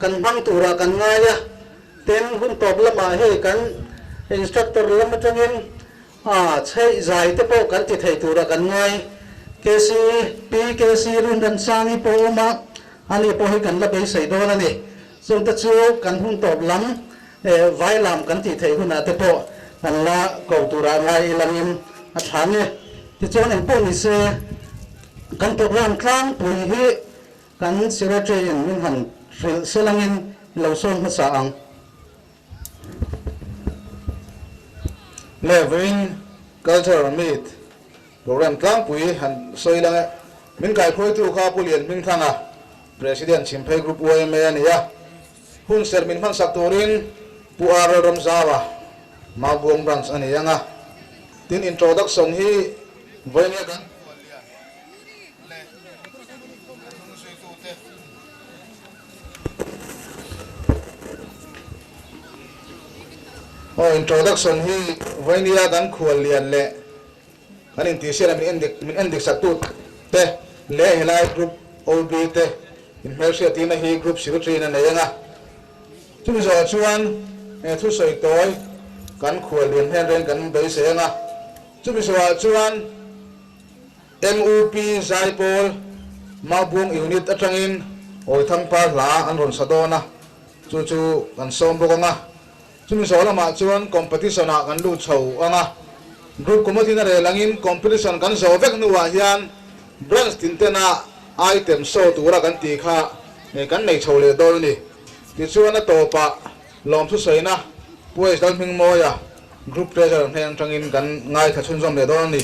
kan mang tura kan ngaya ten hun top lama he kan instructor lama tangin chei zai te po kan ti thei tura kan ngai kc pkc run dan sangi po ma ani po hi kan la be sei do na ni so ta chu kan hun top lam vai lam kan ti thei huna te po kan la ko tura ngai langin a than ne ti chon en po ni se kan top lam tlang pui hi kan sira train min han selangin lo som ha sa ang Leveling culture meet program tlang pui han soi lang min kai khoi tu kha pulian min thanga president chimphei group OMA ania hun ser min man saktorin puar ramzawa mabung branch ania nga tin introduction hi voinia kan introduction hi voinia kan khual lian le kan in ti sera min endik satut te le helai group OB te in mersia tina hi group secretary na nga chumi zo chuan thu soi toy kan khual lian hen ren kan be se nga chumi zo chuan MUP Zaipol mabung unit atangin oi thangpa la an ron sadona chu kan som bo nga chumi so lama chuan competition a kan lu chho anga group committee na re langin competition kan zo vek nuwa hian branch tintena item so tura kan ti kha kan nei chho le dol ni ti chuan a topa lom thu soina pues dal ming moya group treasurer hen tangin kan ngai tha chun zom le dol ni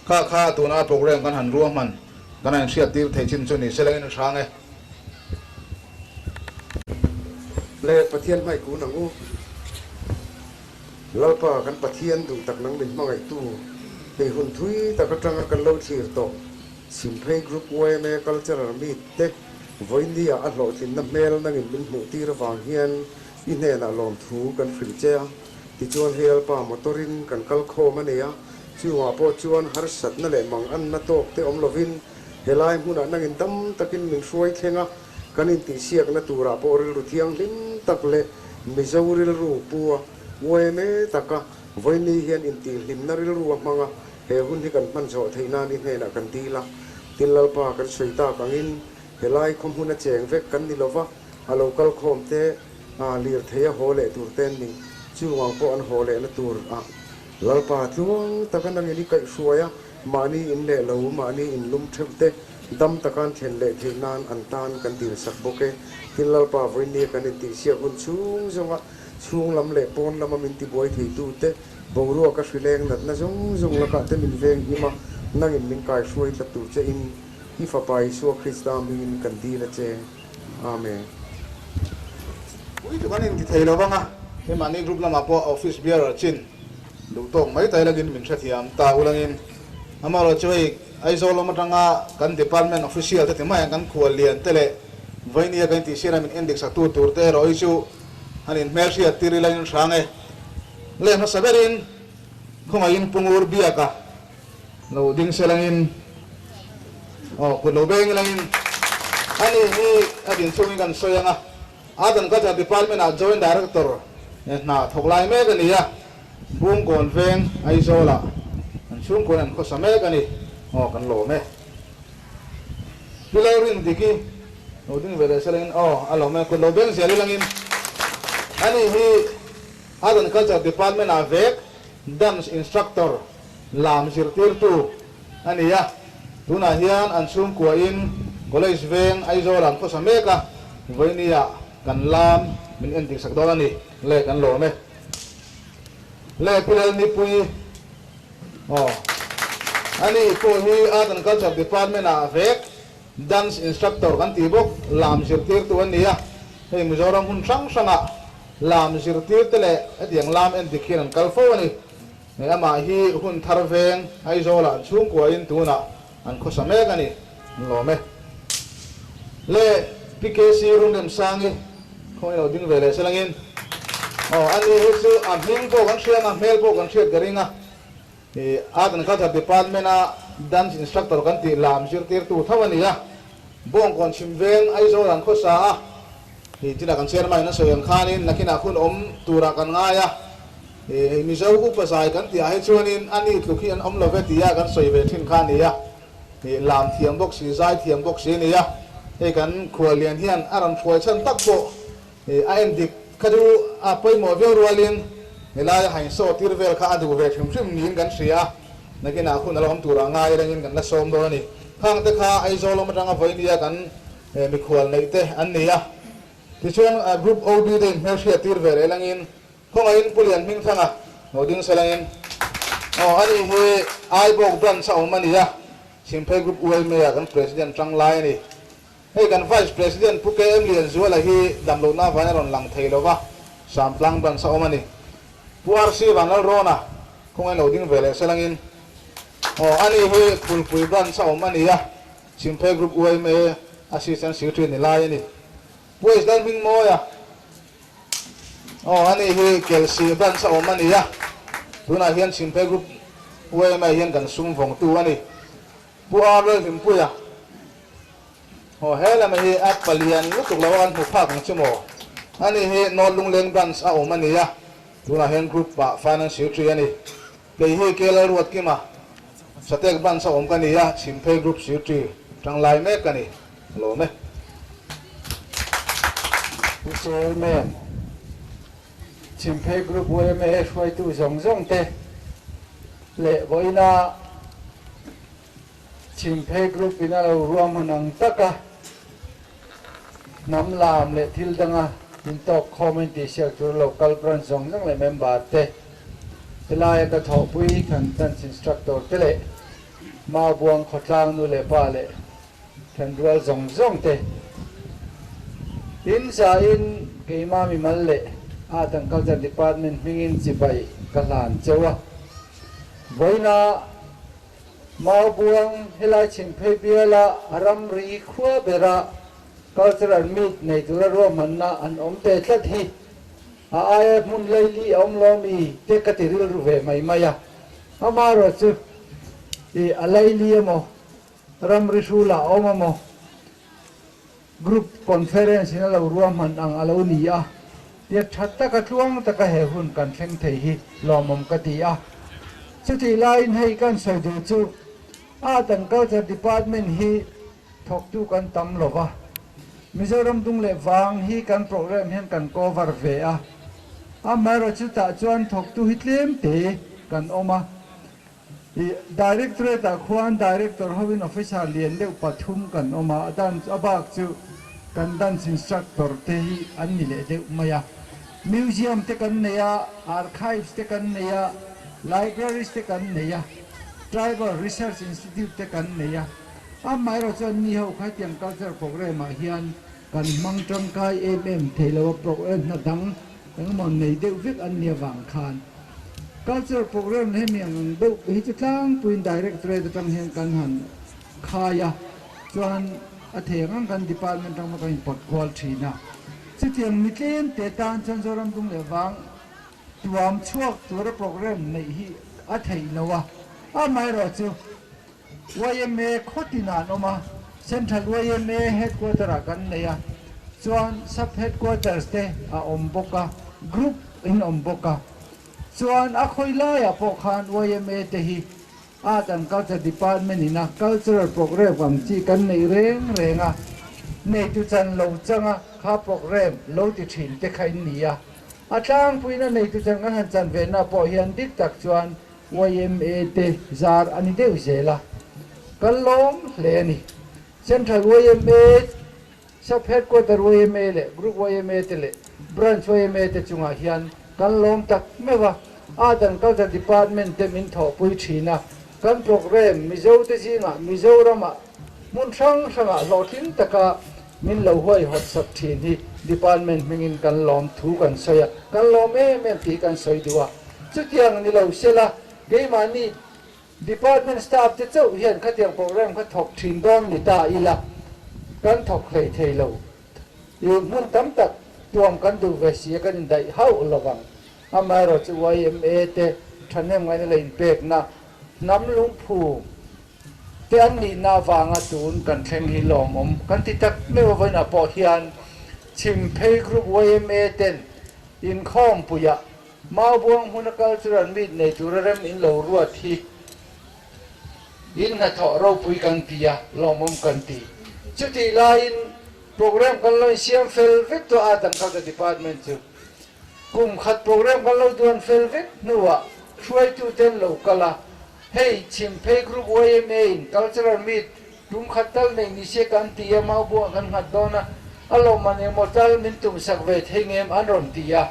kha tuna program kan han ruam man kan an sia ti thei chin chu ni selangin thang e le pathian mai ku nangu lalpa kan pathian du tak nang le mangai tu pe hun thui ta ka tanga kan lo thir to simphei group OMA cultural meet te voindia a lo thin na mel nang in min mu ti ra wang hian i ne na lom thu kan fril che ti chuan hel pa motorin kan kal kho mania chuwa po chuan har sat na le mang an na tok te om lovin helai huna nang in tam takin min suai thenga kan in ti siak na tura po ril ru thiang lim tak le mizauril ru puwa OMA taka voini hian in ti lim na ril ru manga he hun hi kan man zo theina ni he na kan ti la tin lalpa kan soita kangin helai khom huna cheng vek kan ni lova a local khom te a lir theya hole tur ten ni chuwang po an hole na tur a lalpa tluang takan ang ni kai suaya mani in le lo mani in lum thepte dam takan then le thinan antan kan tir sak boke tin lalpa voini kan ti sia hun chung zonga chung lam le pon lam min ti boy thei tu te bongru ka shileng nat na zung la ka te min veng ni ma nangin min kai suai ta tu che in hi fa pai so krista min kan di la che amen ui tu kan in ti thei lo banga he mani group lama po office bearer chin lu tong mai tai lagin min thathiam ta ulangin amaro choi ai zo lo matanga kan department official te mai kan khual lian tele voinia kan ti sera min index tu tur te roi chu hanin mersia tiri lain sange le na saberin khonga in pungur biaka lo ding selangin ko lo beng langin ani ni adin chungi kan soyanga adan ka department a joint director na thoklai me kan ya bung kon veng ai zola an chung kon an ko same kan ni kan lo me bilairin diki lo ding vele selangin alo me ko lo beng seli langin ani hi adan culture department a vek dance instructor lam sirtir tu ani ya tuna hian an sum ko in college veng ai zolan ko sameka voinia kan lam min entik sak dolani le kan lo me le pilal ni pui ani ko hi adan culture department a vek dance instructor kan tibok lam sirtir tu ani ya hei mizoram hun sanga lam sirtir tele atiang lam entik hian kalfo ani me ama hi hun tharveng ai zola chung ko in tuna an ko sameka ni lo me le PKC rundem sangi khoi lo ding vele selangin ani hisu amhing po kan shia na mel po kan shia garinga adan ka department a dance instructor kan ti lam sirtir tu thawani ya bong kon chimveng ai zo ran kho sa ที่นักการเชียร์มาในส่วนข้านี่นักกีฬาคุณตัวรักันง่ายมีเจ้าอุปสรรคกันที่ให้ชวนนินอันนี้คือที่อันเลเวทียกันสวยเวทินข้านี่ลามเทียมบกสีใจเทียมบกสีนี่ให้กันขวเลียนเฮียนอารันช่วยฉันตักโบไอเอ็นดิคดูไปหมอเวลรัวเลียนเวลาให้โซติร์เวลข้าดูเวทิมชิมยินกันเสียนักกีฬาคุณเราตัวรังง่ายเรื่องกันละสมตัวนี่ข้างแต่ข้าไอโซลมันจังเอาไว้นี่กันมีขวในเตอันนี้ที่ชวนกรุ๊ปโอบีเดนเฮลเชียติร์เวลเรื่องนี้คงไอ้ปุเรียนมิ่งทั้งโนดิ้งเซลังอินอันนี้เฮไอบอกดันสาวมันนี่ชิมเพกรุ๊ปอวยเมียกันประธานจังไลนี่ให้กันไวส์ประธานผู้เกี่ยวเรียนส่วนอะไรที่ดำรงหน้าวันนั้นหลังเทลวะสามพลังดันสาวมันนี่ผู้อาร์ซีวันนั้นรอนะคงไอ้โนดิ้งเวลเซลังอินอันนี้เฮปุยดันสาวมันนี่ชิมเพกรุ๊ปอวยเมียอาชีพสันสิวทรีนี่ไลนี่ผู้อิสดันมิ่งโมยอันนี้คือเกลซีดันสาวมันนี่ตัวนั้นเห็นชิมเพกรุ๊ปอวยเมียเห็นกันสุ่มฟงตัวนี่ผู้อาร์เรื่องผู้เฮลัมเฮแอปเปิลยันลูกตุกลาวันผู้ภาคของชิโมอันนี้เฮนอลลุงเลงดันสาวมันนี่ตัวนั้นเห็นกรุ๊ปฝ่ายนั้นสิวทรีนี่เกย์เฮเกลรวดกี่มาสเต็กบันสาวกันนี่ชิมเพกรุ๊ปสิวทรีจังไลเมกันนี่โลเมผู้เชี่ยวแม่ชิมเพกรุ๊ปอวยเมียช่วยตู้ส่งเตะเละบ่อยนะชิมเพกรุ๊ปอินาเรารวมมันอังตักะน้ำลามเละทิลดังอ่ะอินตอกคอมเมนต์ที่เชียร์ตัวโลกัลปรันส่งจังเลยเมมบาร์เตะเวลาอยากจะทอปุยกันตันอินสตรัคเตอร์เตะเละมาบวงขดลางนู่นเละป้าเละแคนรัวส่งเตะอินซาอินเกี่ยมามีมันเละตั้งเขาจะดีพาร์ตเมนต์มิงินจิบไปกันหลานเจ้าบ่อยนะมาบวงเฮลัยชิมเพเบียละอารมรีขัวเบระก็จะรันมิดในตัวรวมมันนะอันอมเตทัดฮีอายมุนเลยลีอมลอมีเตกติริลรูเวไม่มายาอามารถอะไรลีโมอารมริสูลาอมโมกรุ๊ปคอนเฟอเรนซ์นั่นเรารวมมันอังอาลูนีอะเดี๋ยวชัดตะกะช่วงตะกะเหหุ่นกันเพ่งเทฮีลอมมกติอะสุดที่ไลน์ให้กันสอยดูจูตั้งเขาจะดีพาร์ตเมนต์ฮีทอกดูกันตำหลบมิโซรัมตุงเลฟังฮีกันโปรแกรมเห็นกัน cover เวียมาเราจุดตะจวนทอกดูฮิตเลมเตกันออกมาdirector ตะขวาน director เขาเป็น official เรียนเลี้ยวปฐุมกันออกมาดันบักจูกันดัน instructor เตฮีอันนี้เลยเลี้ยวมายา museum เตกันเนี่ย archives เตกันเนี่ย libraries เตกันเนี่ย Tribal Research Institute เตกันเนี่ยหมายเราจะนี่เขาขายเตียง culture program มาเฮียนกันมังจังกาย เทเลวโปรแกรมนั่นดังมันในเด็กวิกอันเนี่ยวางคาน culture program ให้เมียงเด็กฮิจตั้งปุย directorate ตั้งเฮียนกันหันขายจวนอาเทียงกัน department ตั้งมากันปด quality นะสิ่งที่มีเกณฑ์เตตันจันทร์รำตุงเลวังตัวมช่วงตัวโปรแกรมในฮีอาเทียนแล้วหมายเราจะว่ายังไม่โคตรนานออกมาเซ็นทรัลว่ายังไม่เฮดควอเตอร์กันเนี่ยส่วนซับเฮดควอเตอร์เตะอมบกะกรุ๊ปอินอมบกะส่วนคอยไล่พวกขันว่ายังไม่เตะตั้งเขาจะดีพาร์ตเมนต์นี่นะ cultural program ความจีกันในเร่งในทุกจันเราจังข้าโปรแกรมเราติดถิ่นเตะใครเนี่ยจ้างปุยนั่นในทุกจันกันหันจันเวน่าพอเฮียนดิกตักส่วนYMA เตจาร์อันนี้เดียวเสียละกันล้มเลยนี่เซ็นทรัล YMA ซับเฮดควอเตอร์ YMA เลยกรุ๊ป YMA เตเลยบรันช์ YMA เตจุงอาเฮียนกันล้มตักไม่ว่าดันเขาจะดีพาร์ตเมนต์เตมินทอปุยชีนะกันโปรแกรมมิโซเตจิงะมิโซรามามุนช่างหลอทินตะกะมินเหล่าห้วยฮอตสับทีนี่ดีพาร์ตเมนต์มินกันล้มถูกันสอยกันล้มเมนตีกันสอยดัวจุดยังนี่เราเสียละเกี่ยมันนี่ department staff จะเจ้าเห็นเขาเตรียมโปรแกรมเขาถกทิ้งบ้างนี่ตาอีละกันถกเลยเทเราอยู่มุ่งตั้มตักตัวกันดูเวสีกันได้เฮาระวังมาเราจะ YMA เตทันเนี่ยไงนั่นเลยเบกนะน้ำลุงผูเตียนนี่นาวางตูนกันแข่งหิลอมกันที่ตักไม่ว่าไว้น่ะพอเฮียน ชิมเพย์กรุ๊ป YMA เต็นอินข้อมปุยะมาบวงหุ่นกัลจุรันมิดในจุระเรมอินเหลารวดที่อินนัทเราปุยกันตีอะลองมุมกันตีจุดที่ลายโปรแกรมกันเลยเสียงเฟลวิกตัวอาตังเขาจะดีพาร์ตเมนต์จุกลุ่มขัดโปรแกรมกันเลยดวนเฟลวิกนัวช่วยจุดเต็นเหลากะละเฮ้ยชิมเพย์กรุ๊ป YMA กัลจุรันมิดดุมขัดตัลในนิเชกันตีอะมาบวงกันขัดโดนะอารมณ์มันยังหมดตัลมินตุมสักเวทให้เงมอันรอนตีอะ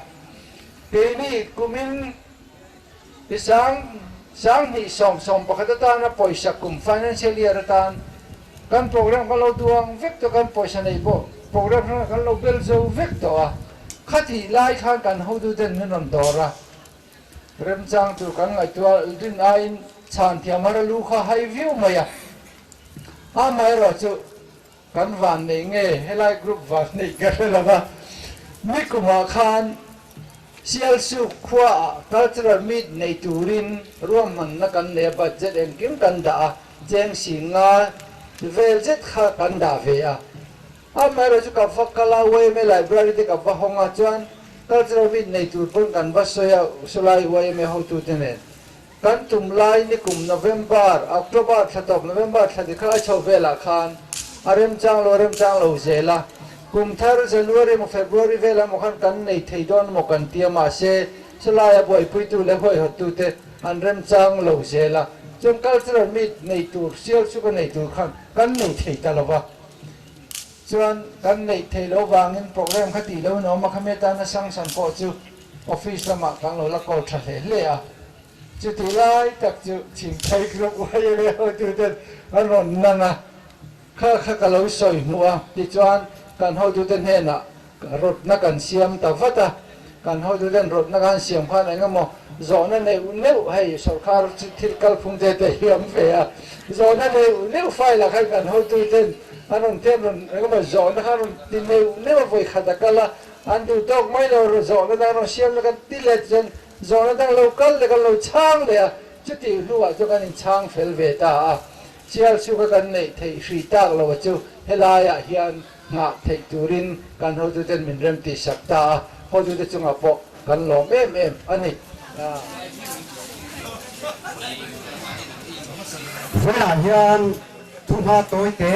ปีนี้กุมินที่สังนี่ส่งปกติตานะปอยสักกุม financial year ตานกันโปรแกรมกันเราดวงวิกตัวกันปอยสันไอ้บ่โปรแกรมกันเราเบลโซวิกตัวขัดที่ไล่ข้างกันเขาดูเด่นนั่นดอระเริ่มจังตัวกันไอ้ตัวดินไอ้ชานที่มาลูกเขาให้วิวมาอ่ะไม่รอจุกันวันนี้ไงให้ไล่กรุ๊ปวันนี้กันแล้วว่าไม่กุมอาคารเสียสุขว่ากัลเจอร์มิดในตูรินรวมมันนักันเนบัดเจ็ดเอ็งกิมกันดาเจงสิงาเวลเจ็ดข้ากันดาเวียไม่รู้จุกับฟักกะลาเวไม่ไลบรารีที่กับว่าห้องอาจารย์กัลเจอร์มิดในตูรินกันว่าสวยสุไลเวไม่how to เนกันตุ่มไลนี่กลุ่ม November October ถัดจาก November ถัดที่ข้าชาวเวลาคานอารมณ์จังเราเจล่ากุมทาร์January มา February เวลาโมกันกันในไทยดอนโมกันเตียมาเช่สลายบ่อยพุยตูเล่บ่อยหัดตูเตอันเริ่มจังเราเจล่าจนกัลเจอร์มิดในตูเซียลสุกันในตูขันกันในไทยตลอดว่าส่วนกันในไทยเราวางเงินโปรแกรมขัดตีเราเนาะมาขมิ้นตานะสังสรรค์พอจูออฟฟิศละมากันเราละก็ทะเลเลยอ่ะจุดที่ไล่ตักจุดชิงไทยกรุ๊ปไว้เลยหัดตูเตอันนั้นนั่นนะข้าก็เราสวยมัวดิจวนการเขาดูเด่นเห็นอ่ะรถนักการเสียมตาฟัดอ่ะการเขาดูเด่นรถนักการเสียมผ่านอะไรก็มองโซนนั้นเนี่ยเนื้อให้สรการที่กัลพุ่งเตะเยี่ยมเฟียโซนนั้นเนี่ยเนื้อไฟละใครการเขาดูเด่นอันนั้นเทียบนั้นก็มาโซนนั้นที่เนื้อไฟขัดกันละอันดูดอกไม้เราโซนนั้นเราเสียมแล้วกันติดเลยจนโซนนั้นเรากัลแล้วกันเราช่างเลยอ่ะจุดที่รู้ว่าจุดกันช่างเฟลเวต้าเชี่ยวชูกันในที่สีตากเราจู่เฮลายะเฮียนงาเทตูรินกันเขาดูเด่นมินเริ่มตีสักตาเขาดูเด่นจงอาปกันหลงอันนี้เวลาเฮียนทุ่งพาตัวเก๋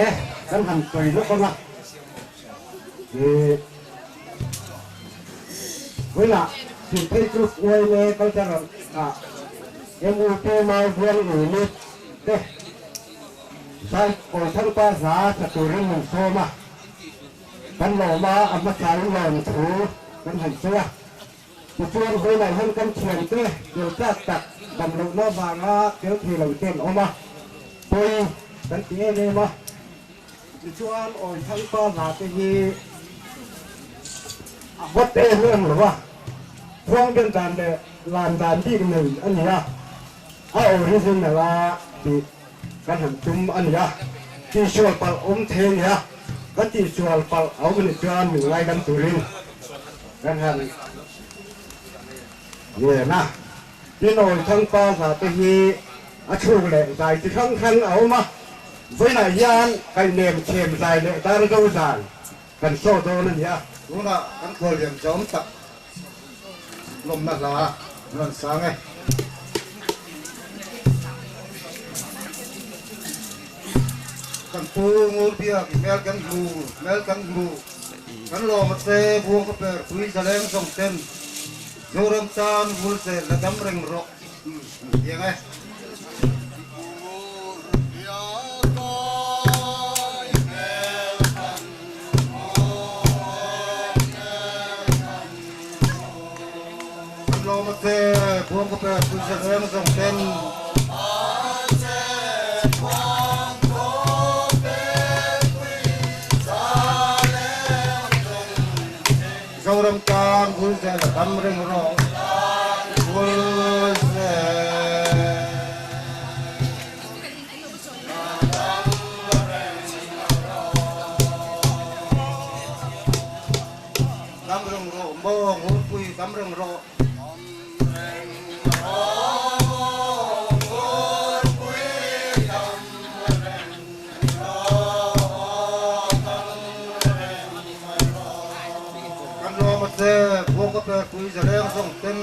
กันหันตัวลูกคนละเวลาสิ่งที่ทุกวัยเลยเขาจะยังอุปมาเรียนอยู่นี่เด้ใช่คนทั้งภาษาสตุรินหนึ่งโซมากันหล่อมาอมตะหล่อถูกันหันเสื้อจะชวนคุยหน่อยให้กันเขียนเต้เดี๋ยวจะตัดดำลงน้ำบางละเดี๋ยวทีเราเต้นออกมาคุยกันเตี้ยเลยมาจะชวนอ่อยทั้งป้าหาตะยีวัดเต้เรื่องหรือว่าพวงเป็นการเดลานดานที่หนึ่งอันนี้นะเอาเรื่องอะไรที่กันหันจุ่มอันนี้ที่ชวนปะอมเทเนี่ยก็ที่ชวนปะเอาเงินจานหนึ่งไรกันตุลินกันหันเนี่ยนะที่นอนทั้งป้าสาตหีอาชูแหล่งใจที่ทั้งคันเอามาไว้ไหนยานไก่เนมเค็มใจเนี่ยตาเราดูสานกันโซ่โตนั่นเนี่ยรู้ละกันโคเรียมจอมตักลมนักละนั่นสางไงกันปูงูเปียกแมวกันงูกันลมเตะพวงกระเปิดคุยแสดงส่งเต้นโยรมตานบุลเซละดำเริงรกยังไงลมเตะพวงกระเปิดคุยแสดงส่งเต้นโยรมตานบุลเซละดำเริงรกกำลังรอ pe kui zaleng song ten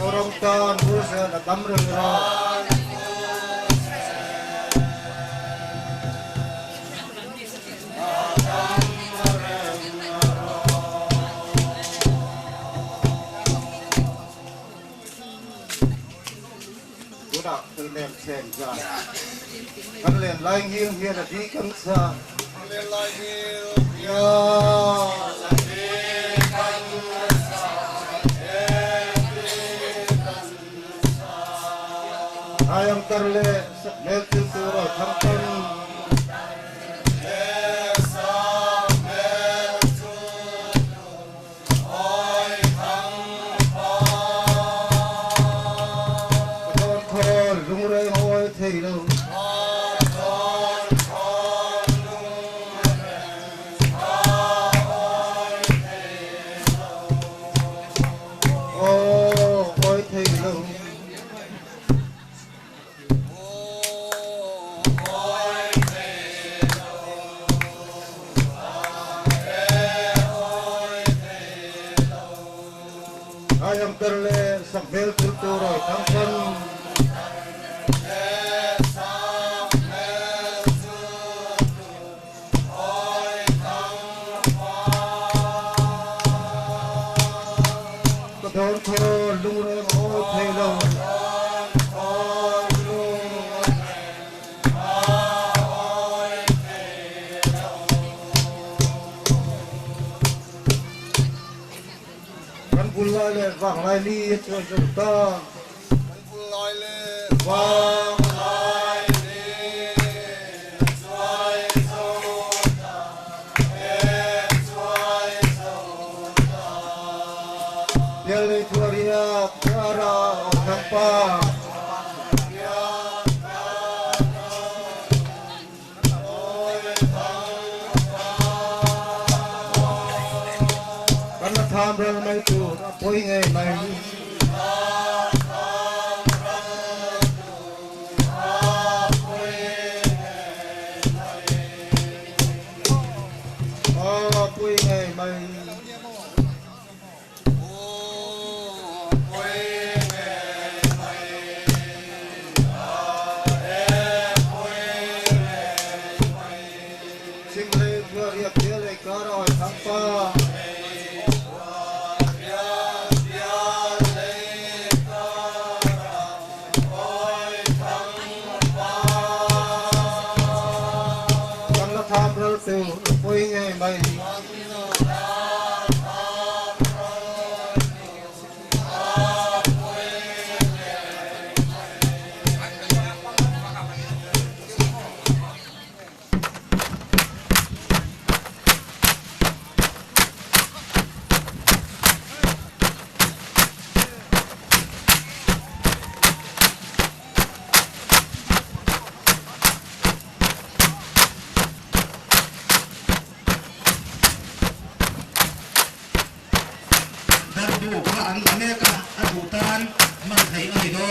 Orang tan busa na kamreng ra Budak penem sen ja kan len lai hiang hian di kang sa len lai hiang ya ayam terle mel tilturo thampan con khol lung rei hoi thei lo hoi thei lo ayam terle sambil kulturo tangsan kedon ko lungre ho thelo kan bulale vang lai li cho ta kan bulale vang lai li choi so ta choi so ta yele thuria para thampa tham ra mai tu poi ngai mai poi ngai mai sing le thua ria pia le ka ro thang pa tu poi ngai mai an Amerika adutan man thei ai do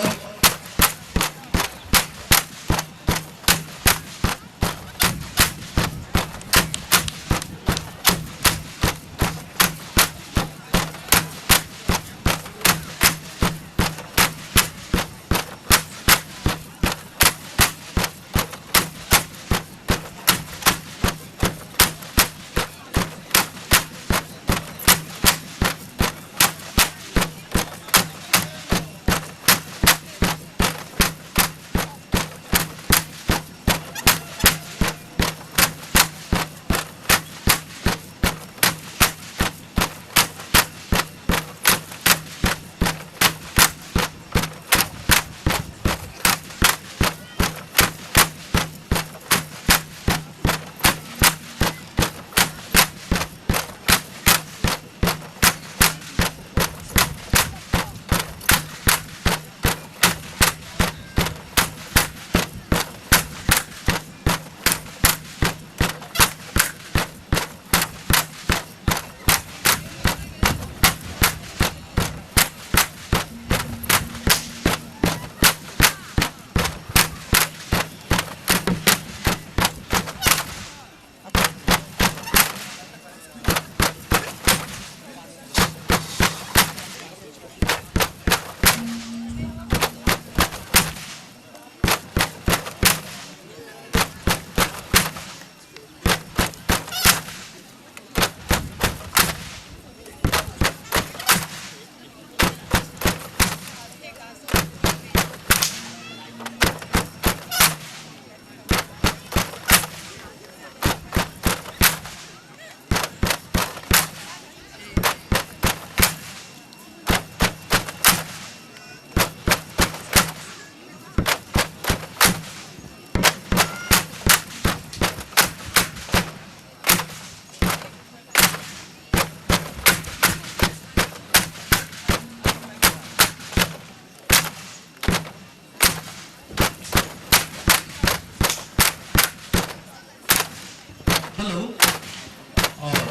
hello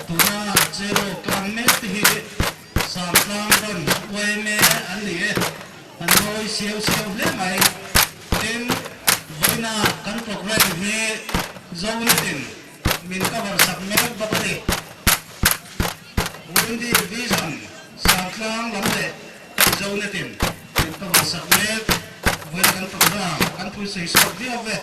tuna zero climate hi samsung don we me an ni an noi siêu siêu le mai tin voina kan program hi zaunatin min cover submit bakali Windy Vision samsung lamle zaunatin min cover submit voina kan program kan pui sei sok di ave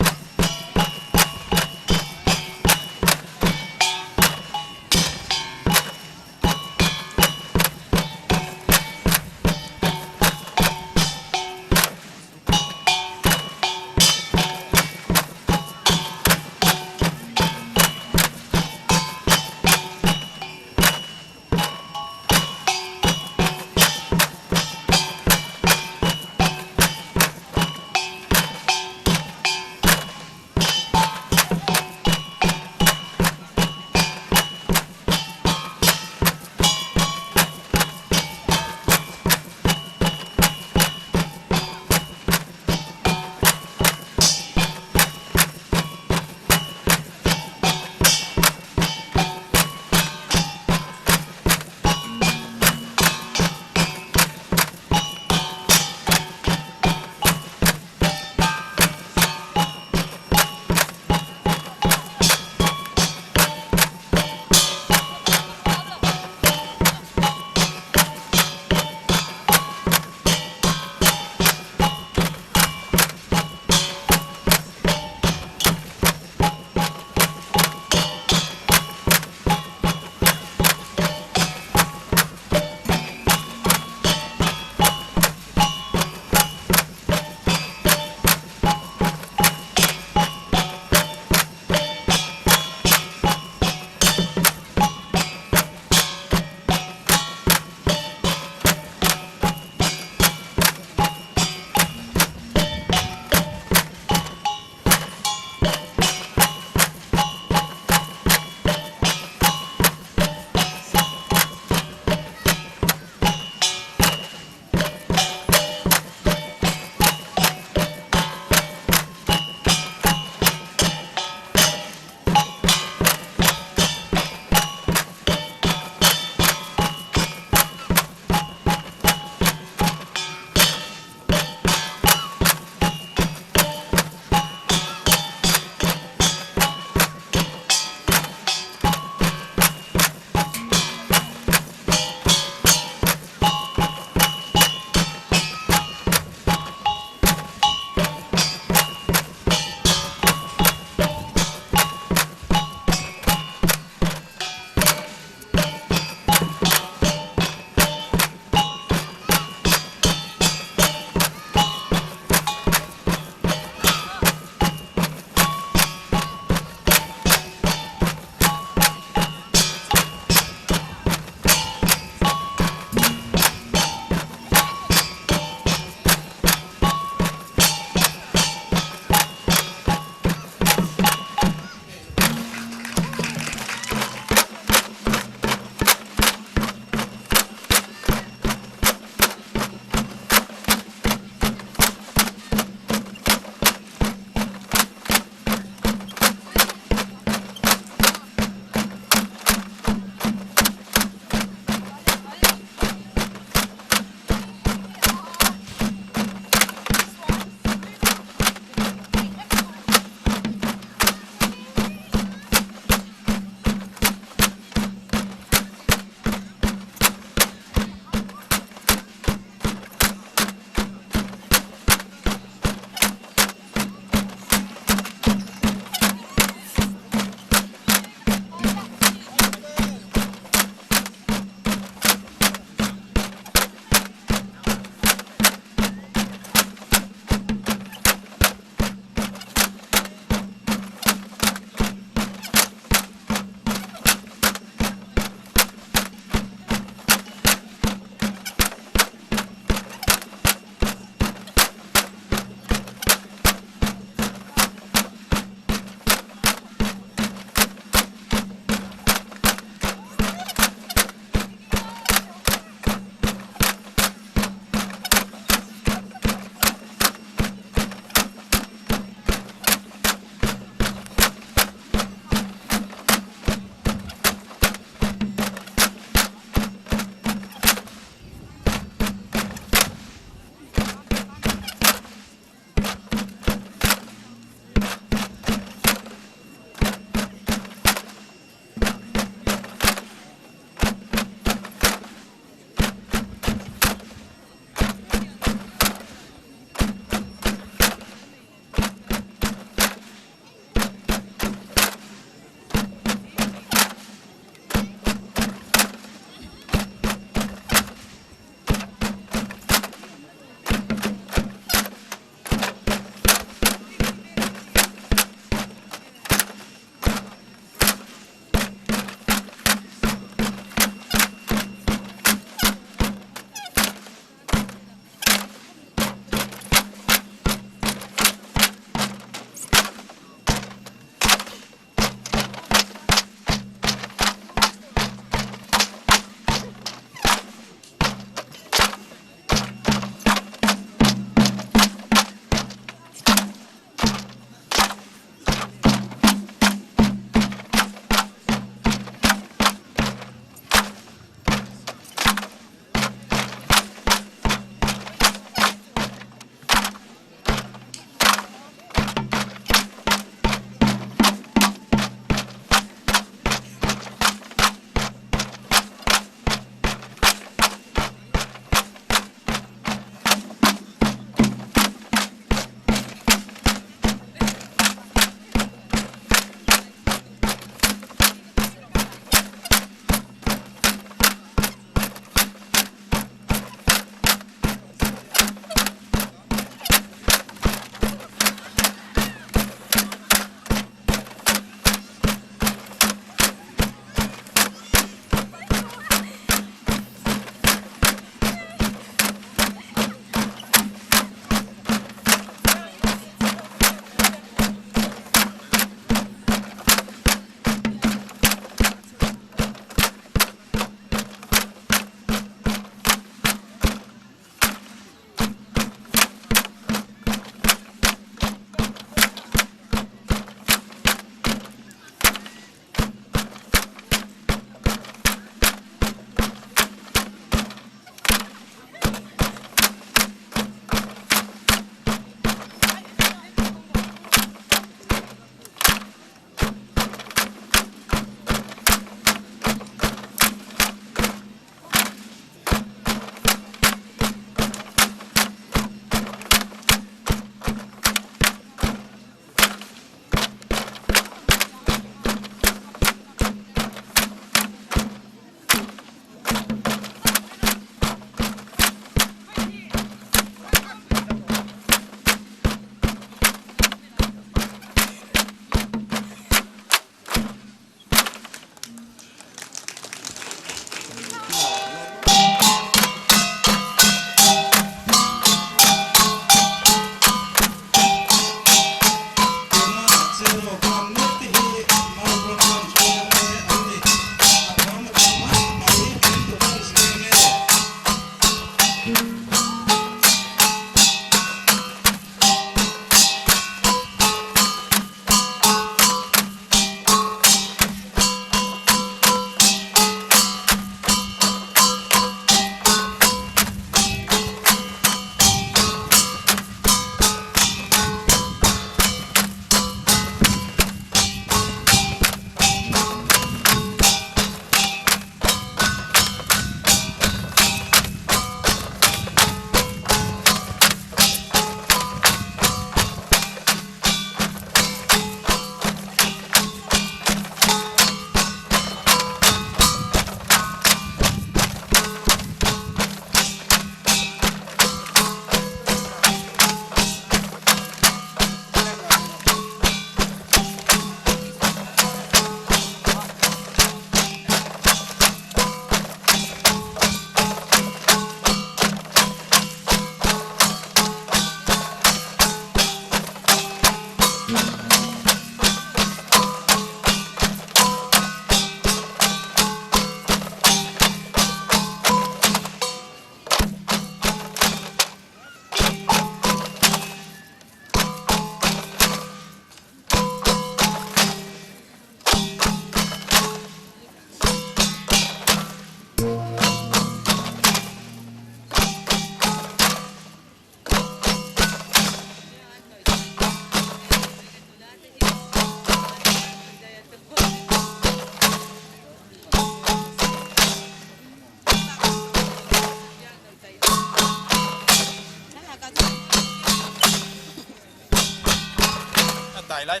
giải lại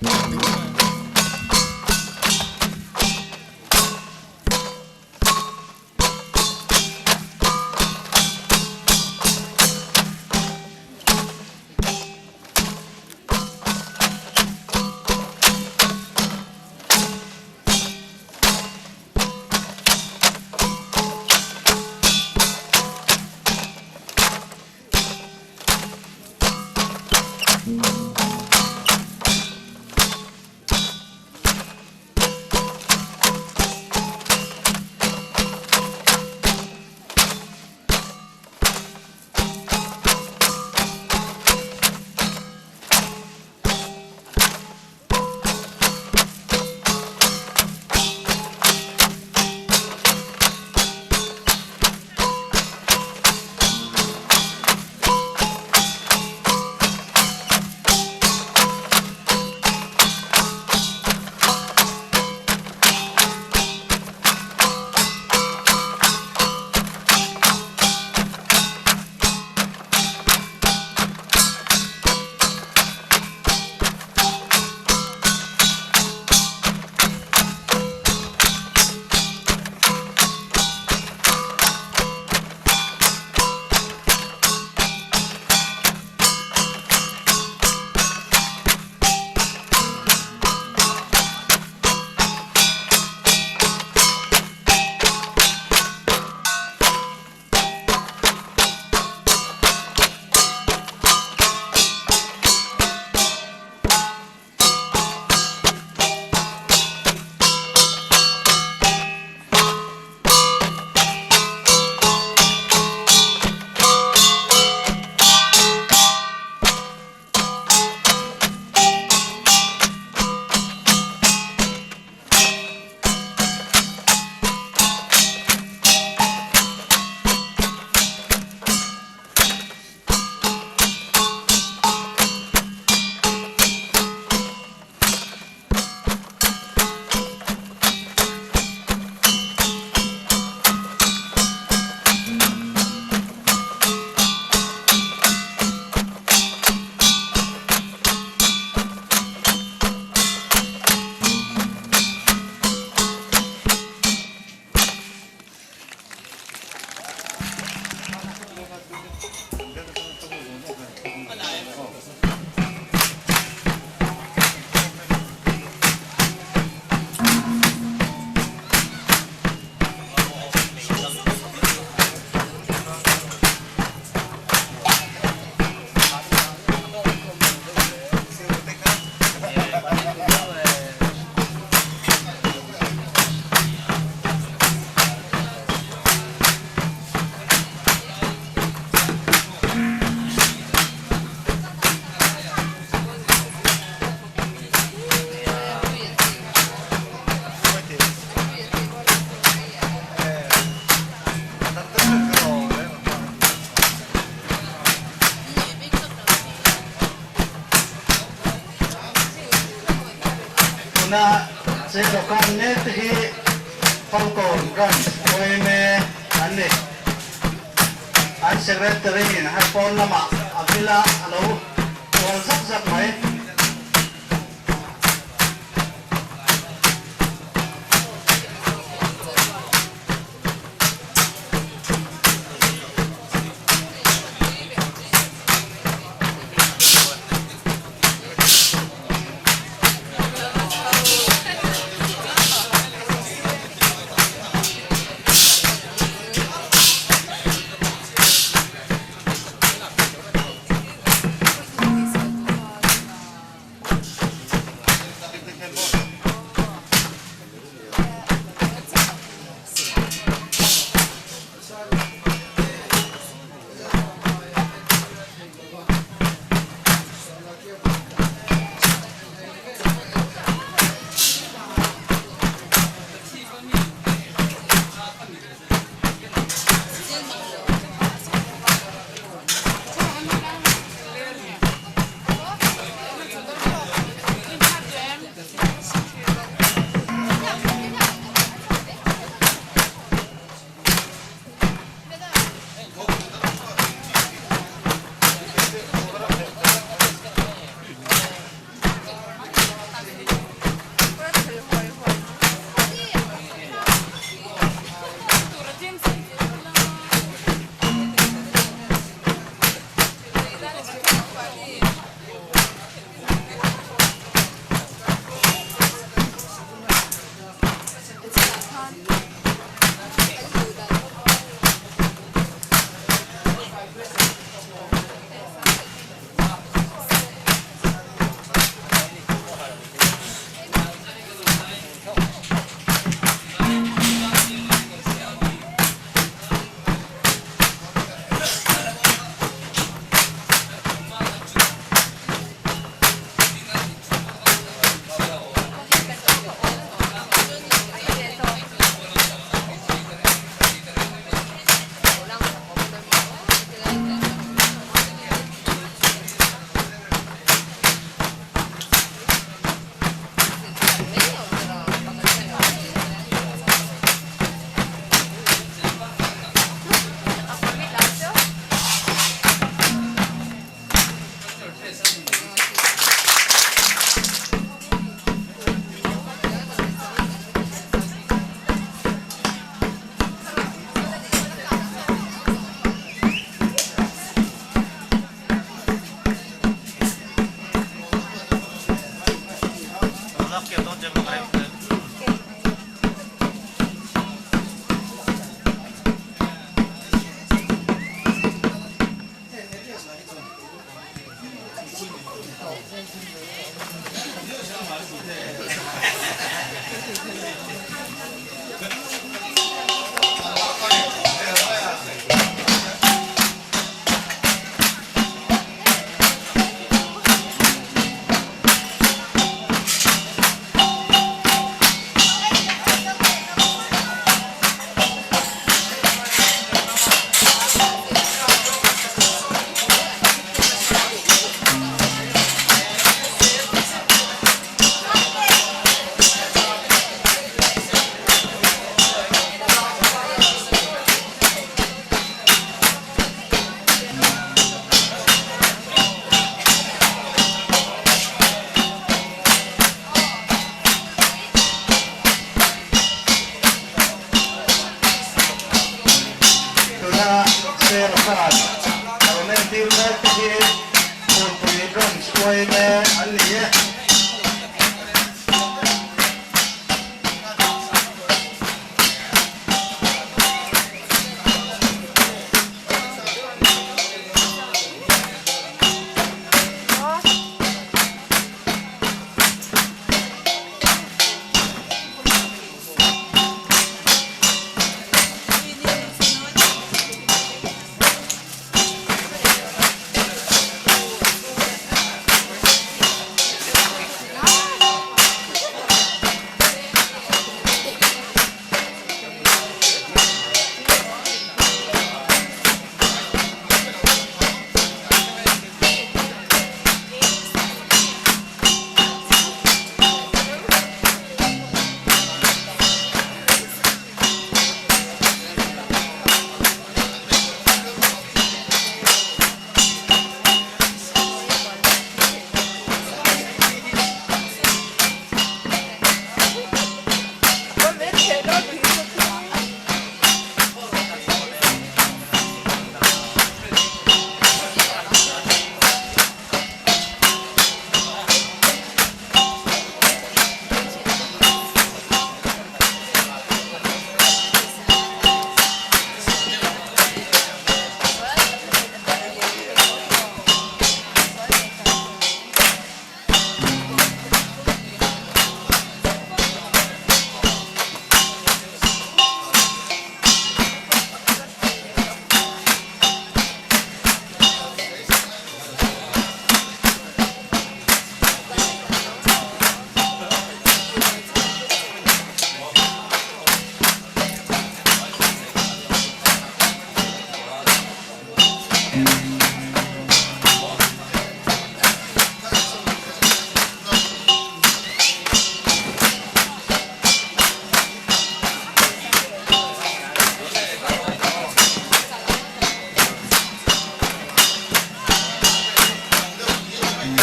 na se ko kan ne hi phong kon kan oi me an ne an secretary in ha pon lama avila alo wal zak zak mai Thank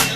you.